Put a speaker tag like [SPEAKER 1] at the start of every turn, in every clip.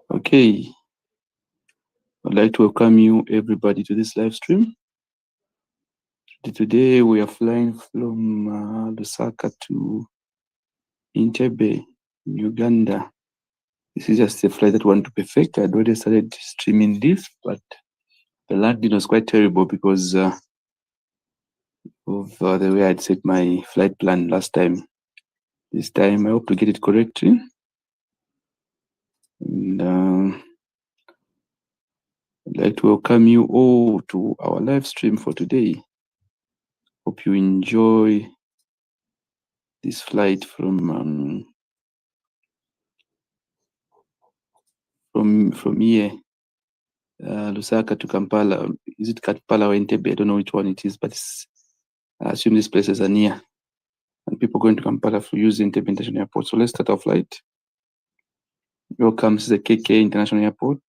[SPEAKER 1] Okay, I'd like to welcome you everybody to this live stream. Today we are flying from Lusaka to Entebbe, Uganda. This is just a flight that I want to perfect. I'd already started streaming this, but the landing was quite terrible because of the way I'd set my flight plan last time. This time I hope to get it correctly. And I'd like to welcome you all to our live stream for today. Hope you enjoy this flight from here, Lusaka to Kampala. Is it Kampala or Entebbe? I don't know which one it is, but I assume these places are near. And people going to Kampala for use Entebbe International Airport. So let's start our flight. Welcome to the KK International Airport,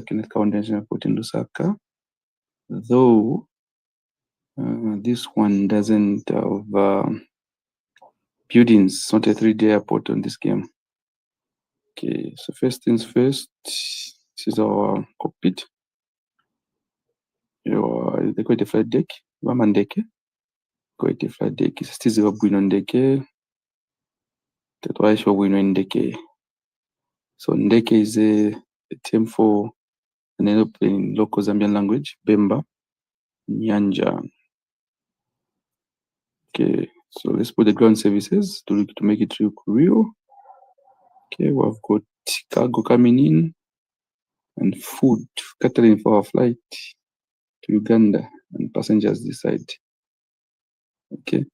[SPEAKER 1] Kenneth Kaunda International Airport in Lusaka. Though this one doesn't have buildings, it's not a 3D airport on this game. Okay, so first things first, this is our cockpit. They call it a flight deck. Wamandeke. Call it a flight deck. Sisitiza bwino ndeke. Tetwaisha bwino ndeke. So ndeke is a term for an aeroplane in local Zambian language, Bemba, Nyanja. Okay, so let's put the ground services to make it real. Okay, we've got cargo coming in and food catering for our flight to Uganda and passengers this side. Okay,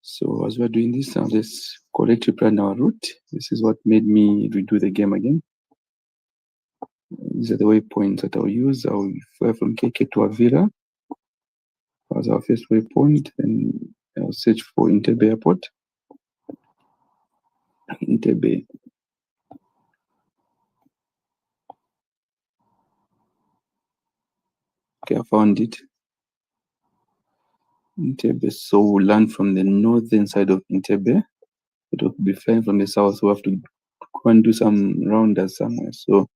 [SPEAKER 1] so as we're doing this, now let's correctly plan our route. This is what made me redo the game again. These are the waypoints that I'll use. I'll fly from KK to Avila as our first waypoint, and I'll search for Entebbe Airport. Entebbe. Okay, I found it. Entebbe. So we'll land from the northern side of Entebbe. It will be flying from the south. So we have to go and do some rounders somewhere. So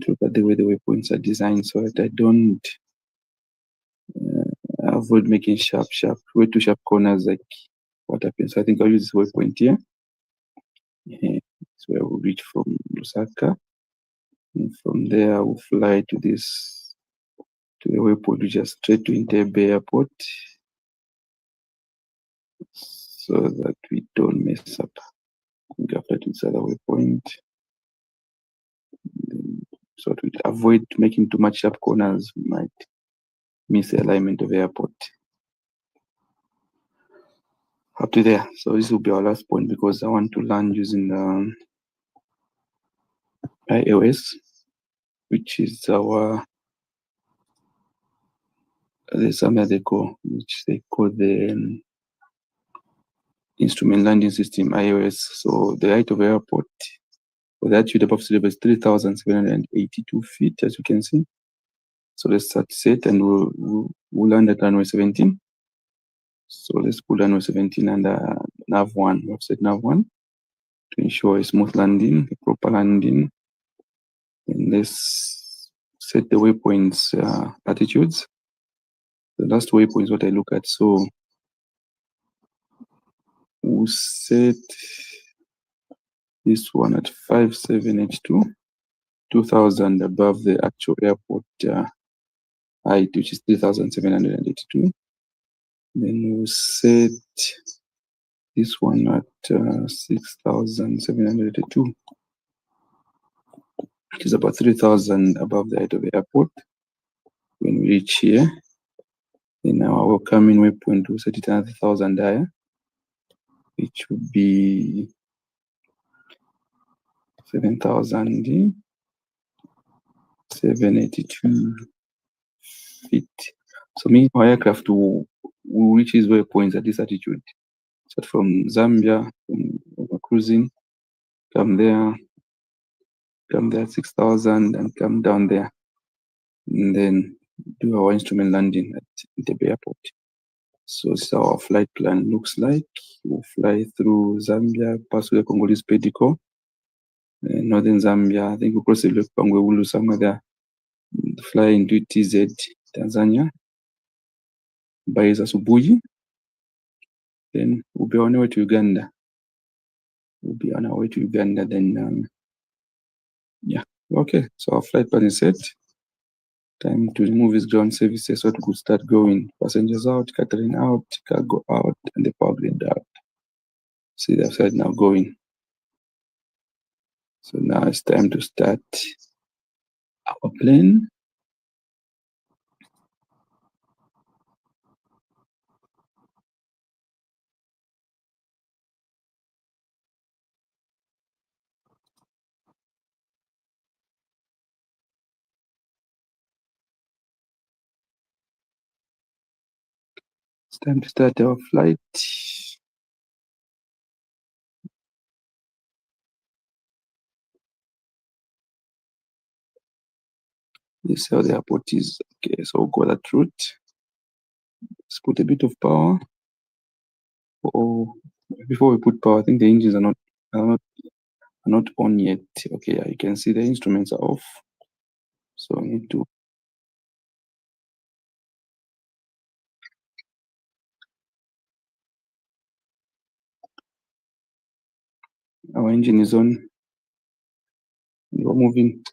[SPEAKER 1] look at the way the waypoints are designed so that I don't avoid making way too sharp corners like what happens. So I think I'll use this waypoint here. So I will reach from Lusaka. And from there, we'll fly to the waypoint, which is straight to Entebbe Airport, so that we don't mess up. We can fly to this other waypoint, so that we avoid making too much sharp corners. We might miss the alignment of the airport. Up to there. So this will be our last point because I want to land using the iOS, which is our somewhere which they call the instrument landing system, iOS. So the height of the airport for the altitude above sea level is 3,782 feet, as you can see. So let's start set, and we'll land at runway 17. So let's put runway 17 under nav 1. We've set nav 1 to ensure a smooth landing, a proper landing. And let's set the waypoints attitudes. The last waypoint is what I look at. So we'll set this one at 5782, 2,000 above the actual airport height, which is 3,782. Then we'll set this one at 6,782, which is about 3,000 above the height of the airport. When we reach here, then our welcoming waypoint will set it another 1,000 higher, which would be 7,782 feet. So meaning our aircraft will reach these waypoints at this altitude. So from Zambia, from cruising, come there 6,000 and come down there, and then do our instrument landing at Entebbe Airport. So this is how our flight plan looks like. We'll fly through Zambia, pass through the Congolese Pedico, northern Zambia. I think we cross the Lake Pangwewulu somewhere there. Fly into TZ, Tanzania. By Asubuhi. Then we'll be on our way to Uganda. Then, yeah. Okay, so our flight plan is set. Time to remove his ground services so it could start going. Passengers out, catering out, cargo out, and the power grid out. See the side now going. So now it's time to start our plane. It's time to start our flight. This is how the airport is. Okay, so we'll go that route. Let's put a bit of power. Oh, before we put power, I think the engines are not on yet. Okay, you can see the instruments are off. So we need to. Our engine is on. We're moving.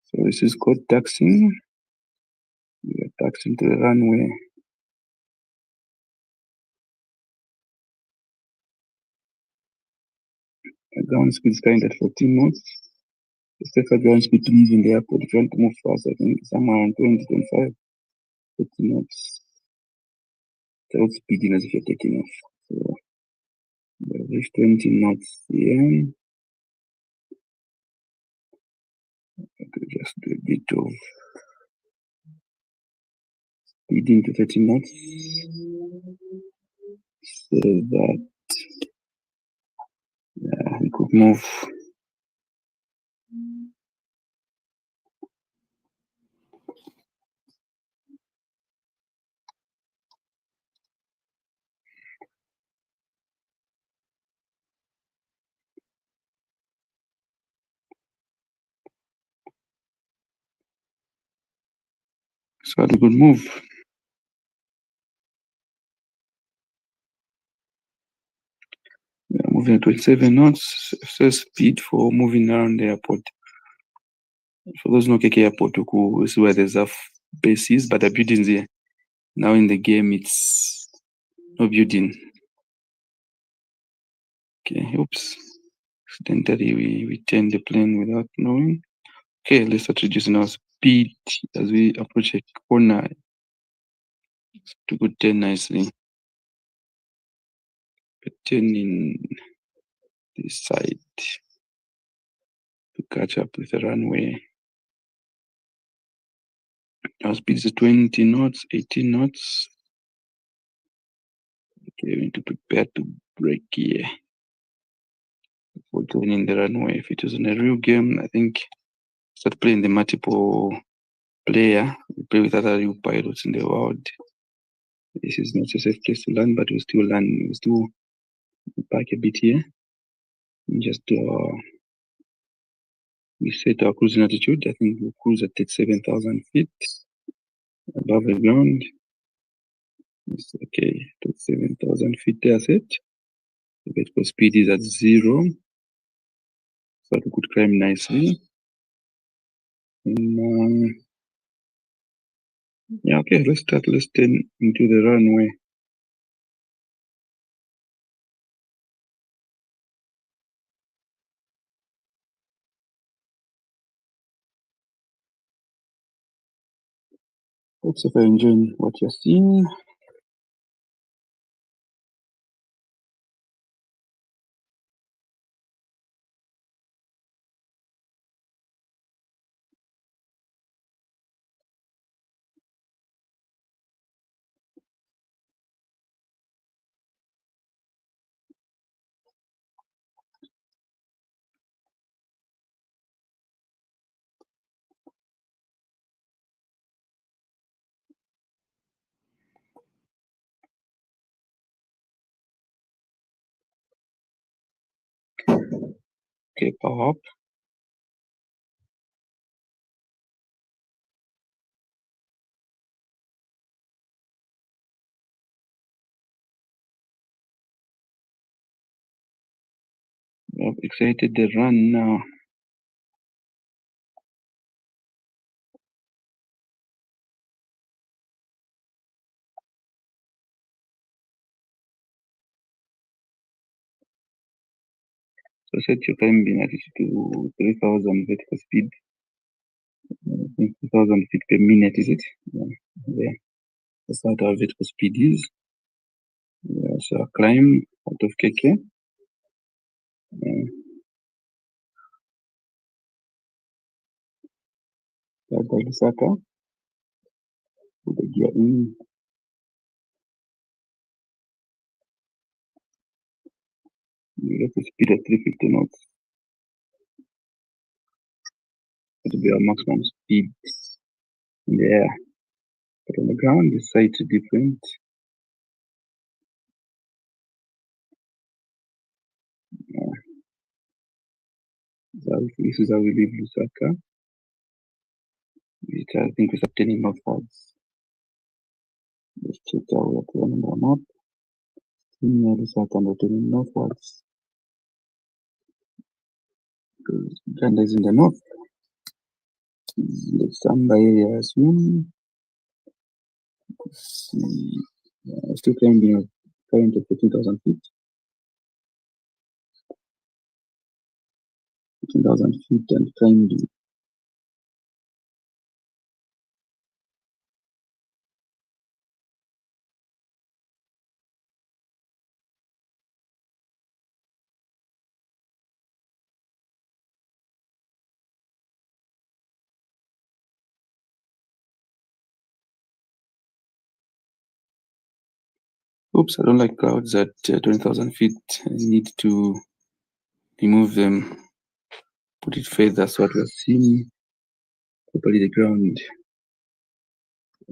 [SPEAKER 1] So this is called taxiing. We are taxiing to the runway. The ground speed is current at 14 knots. The safer ground speed to move in the airport. If you want to move fast, I think somewhere around 20, 25, 30 knots. So speeding as if you're taking off. So we'll reach 20 knots here. I could just do a bit of speeding to 30 knots. So that we could move. So that we could move. We are moving at 27 knots. So speed for moving around the airport. For those no KK airport, this is where there's a base is, but the buildings here. Now in the game, it's no building. Okay, oops. Accidentally, we turned the plane without knowing. Okay, let's start reducing our speed as we approach a corner to go turn nicely. Turning this side to catch up with the runway. Our speed is 20 knots, 18 knots. Okay, we need to prepare to brake here for joining the runway. If it was in a real game, I think start playing the multiple player. We play with other real pilots in the world. This is not a safe place to land, but we still land. We still park a bit here. Just we set our cruising altitude. I think we'll cruise at 37,000 feet above the ground. It's okay, 37,000 feet there set. The vertical speed is at 0, so we could climb nicely. And, yeah, okay, let's turn into the runway. Hope so you're enjoying what you're seeing. Okay, power up. I've excited the run now. So set your climbing altitude to 3,000 vertical speed. 3,000 feet per minute, is it? Yeah. There. That's what our vertical speed is. Yeah, so I climb out of KK. By Lusaka. Put the gear in. You get the speed at 350 knots. That will be our maximum speed in the air. But on the ground, the sights are different. So this is how we leave Lusaka. I think we're turning northwards. Let's check out what we're on the map. Near Lusaka and we're turning northwards. Because Uganda is in the north. The Samba area, I assume. Still climbing a current of 14,000 feet. 14,000 feet and climbing. Oops, I don't like clouds at 20,000 feet. I need to remove them, put it further so that we're seeing properly the ground.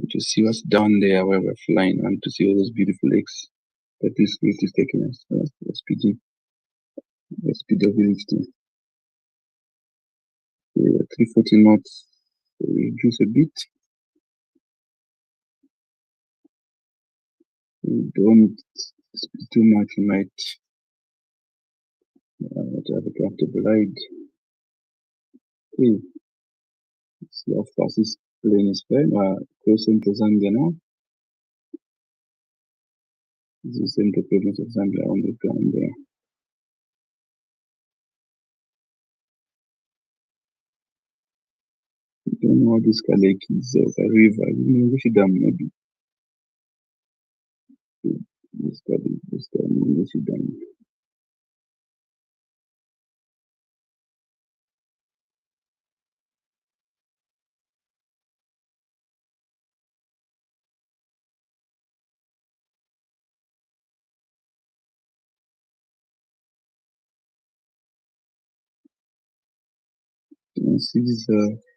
[SPEAKER 1] To see what's down there where we're flying and to see all those beautiful lakes that this route is taking us. The speed of the lifting. 340 knots. Reduce a bit. We don't speed too much. We might have a comfortable ride. Okay. See how fast this plane is flying. Crossing to Zambia now. This is the central province of Zambia on the ground there. I don't know what this lake is, a river. Dam maybe. This dam. You can see these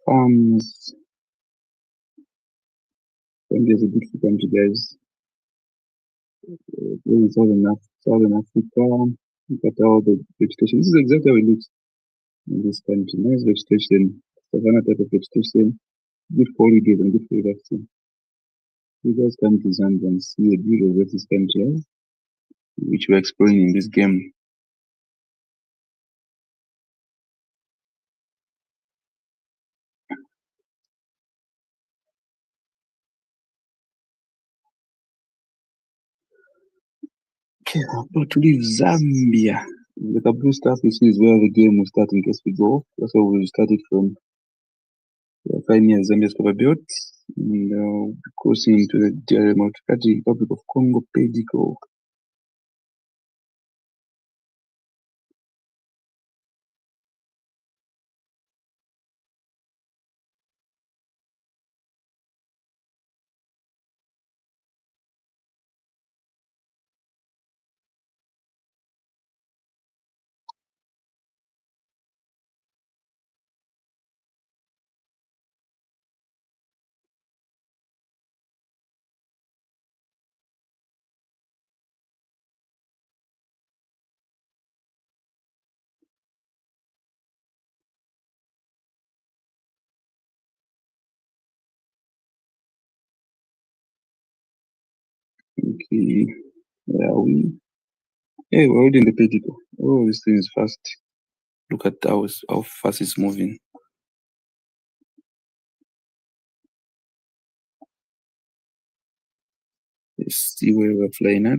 [SPEAKER 1] farms. Zambia is a beautiful country, guys. Where is Southern Africa? Look at all the vegetation. This is exactly how it looks in this country. Nice vegetation, savanna type of vegetation, good holidays and good relaxing. You guys come to Zambia and see the beauty of this country, which we're exploring in this game. Okay, about to leave Zambia. The blue stuff you see is where the game will start in case we go. That's where we started from. 5 years Zambia's cover built. And crossing to the Democratic Republic of Congo, Pedico. Okay. Where are we? Hey, we're already in the pedicle. Oh, this thing is fast. Look at how fast it's moving. Let's see where we're flying at.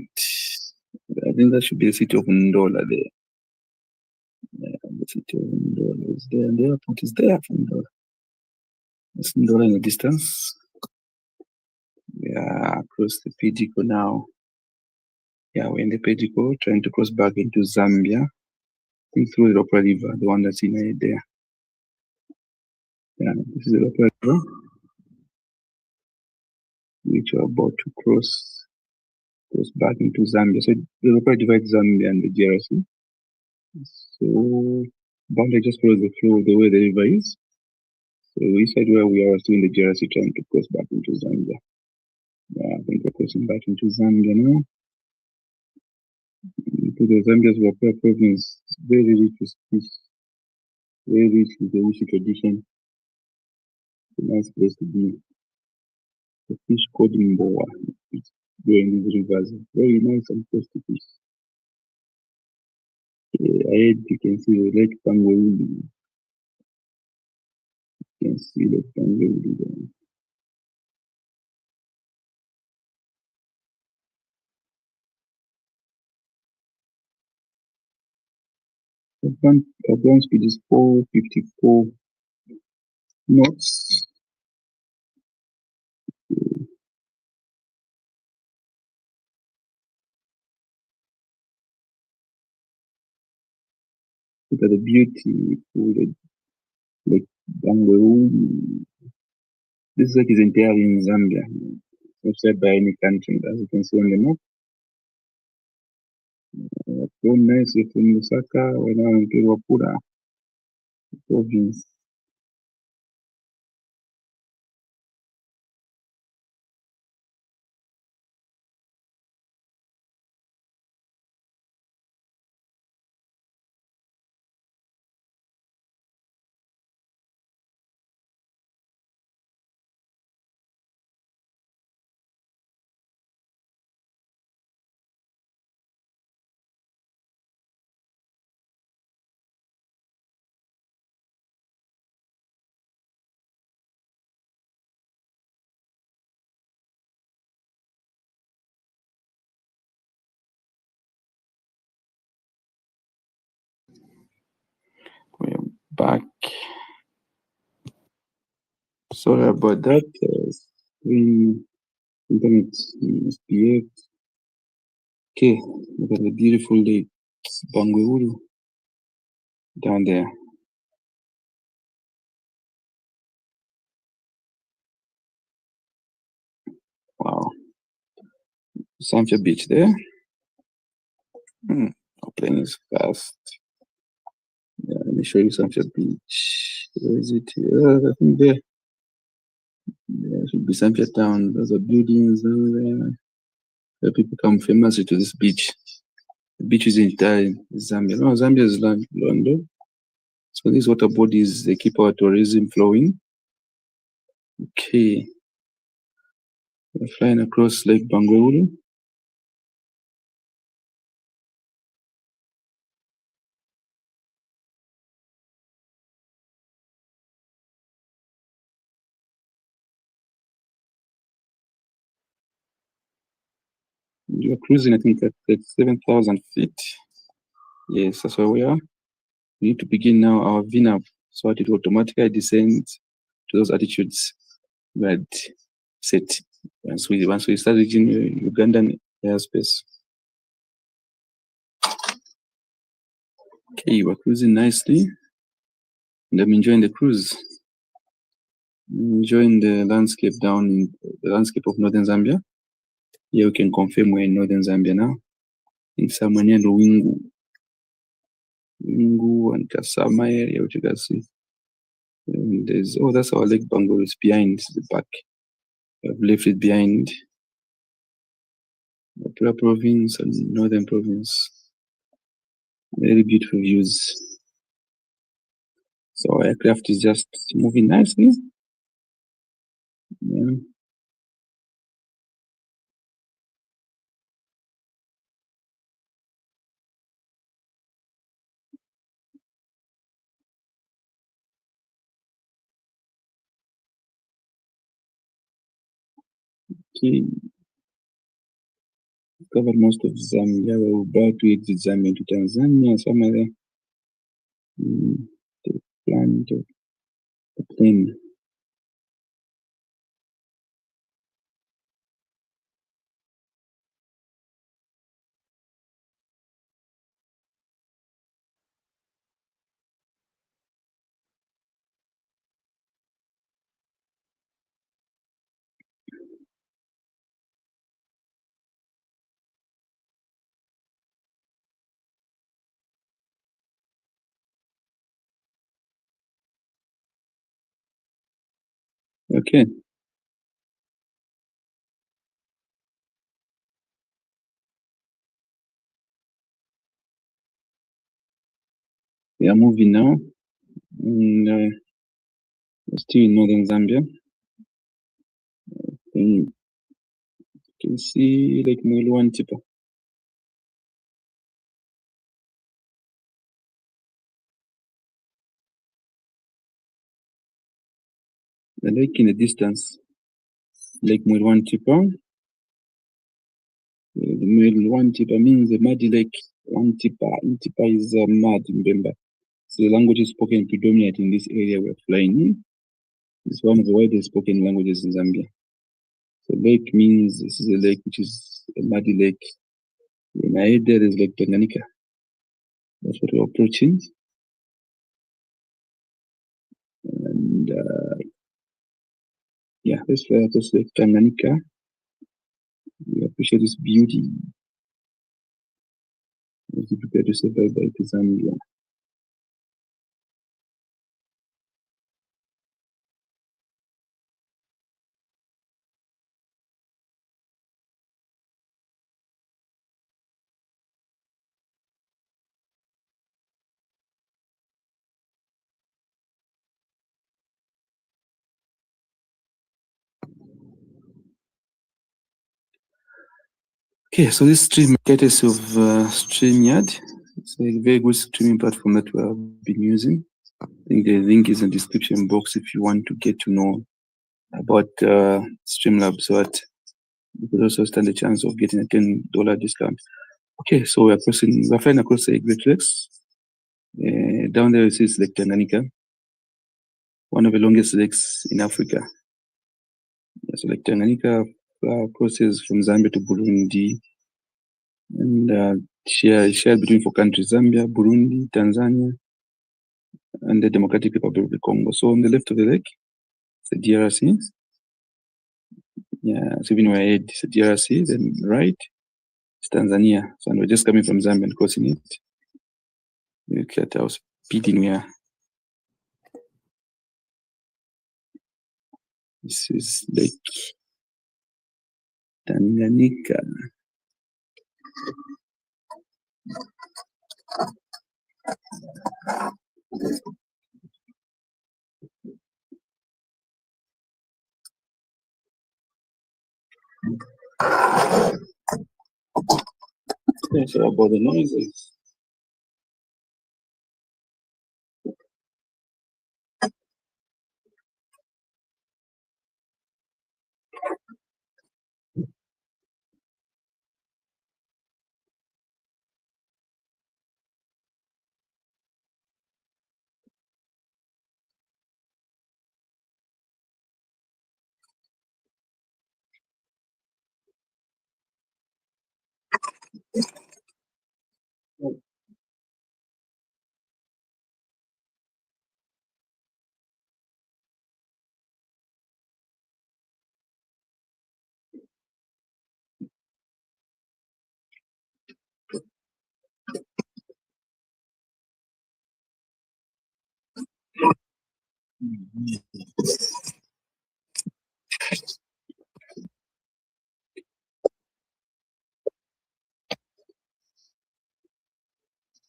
[SPEAKER 1] I think that should be the city of Ndola there. Yeah, the city of Ndola is there. And the airport is there from Ndola. That's Ndola in the distance. Yeah, across the pedicle now. Yeah, we're in the pedicle, trying to cross back into Zambia. I think through the Upper River, the one that's in there. Yeah, this is the Upper River, which we're about to cross back into Zambia. So the Upper divides Zambia and the DRC. So boundary just follows the flow of the way the river is. So inside where we are still in the DRC trying to cross back into Zambia. Yeah, I think we're crossing back into Zambia now. Into the Zambia's Wapea province, very rich with fish, very rich with the Wishi tradition. It's a nice place to be. The fish called Mboa. It's growing in these rivers. Very nice and tasty fish. Ahead you can see the Lake Pangwewuli. You can see Lake Pangwewuli there. The ground speed is 454 knots. Look at the beauty of the Lake Pangwewuli. This lake is entirely in Zambia. Not shared by any country, as you can see on the map. Grown nicely from Lusaka, we're now in Wapura province. We're back. Sorry about that. Screen internet misbehaved. Okay, look at the beautiful lake Bangweulu down there. Wow. Sanfia Beach there. Our plane is fast. Yeah, let me show you Sanfia Beach. Where is it? I think there. There should be Sanfia Town. Those are buildings over there. Where people come famously to this beach. The beach is in Zambia. No, Zambia is London. So these water bodies, they keep our tourism flowing. Okay. We're flying across Lake Bangweulu. You're cruising, I think, at 7,000 feet. Yes, that's where we are. We need to begin now our VNAV so that it will automatically descend to those altitudes we had set once we start reaching Ugandan airspace. Okay, we're cruising nicely. And I'm enjoying the cruise. I'm enjoying the landscape down in the landscape of northern Zambia. Here we can confirm we're in northern Zambia now. In somewhere near Wingu and Kasama area, which you can see. And that's our Lake Bangor is behind the back. I've left it behind. Wapura province and northern province. Very beautiful views. So our aircraft is just moving nicely. Yeah. Okay, covered most of Zambia. We're about to exit Zambia to Tanzania. Somewhere there. The plan to obtain. Okay, we are moving now. And we're still in northern Zambia. And you can see Lake Mwelu. The lake in the distance, Lake Mwelu. The Mwelu means a muddy lake. Wantipa is mud in Bemba. So the language is spoken predominantly in this area we're flying in. It's one of the widest spoken languages in Zambia. So lake means this is a lake which is a muddy lake. In my head there is Lake Tanganyika. That's what we're approaching. And yeah, let's fly across Lake Tanganyika. We appreciate this beauty. As we prepare to say bye-bye to Zambia. Okay, so this stream courtesy of StreamYard. It's a very good streaming platform that we have been using. I think the link is in the description box if you want to get to know about Streamlabs, so that you could also stand a chance of getting a $10 discount. Okay, so we're flying across the Great Lakes. Down there is Lake Tanganyika, one of the longest lakes in Africa. So Lake Tanganyika crosses from Zambia to Burundi, and shared between 4 countries: Zambia, Burundi, Tanzania, and the Democratic Republic of the Congo. So on the left of the lake, it's the DRC. Yeah, so even where it's the DRC, then right, it's Tanzania. So we're just coming from Zambia and crossing it. Look at how speeding we are. This is Lake Tanganyika. Okay, so about the noises.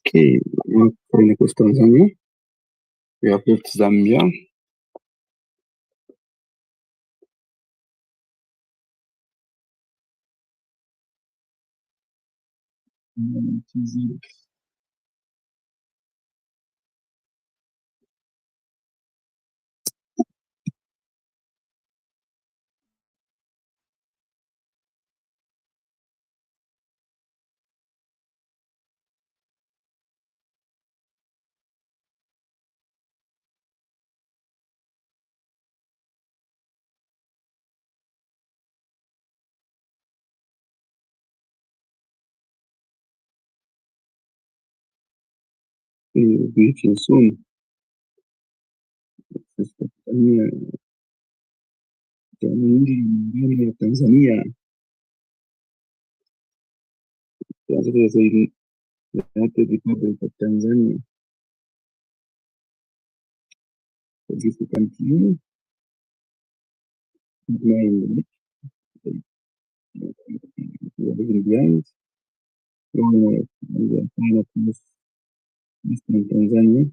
[SPEAKER 1] Okay, we're going across Tanzania. We have left Zambia. We'll be reaching soon. Tanzania, Jamhuri ya Muungano wa Tanzania. Tanzania is the United Republic of Tanzania. So if you continue, mind we are leaving behind. Going on the final of Eastern Tanzania.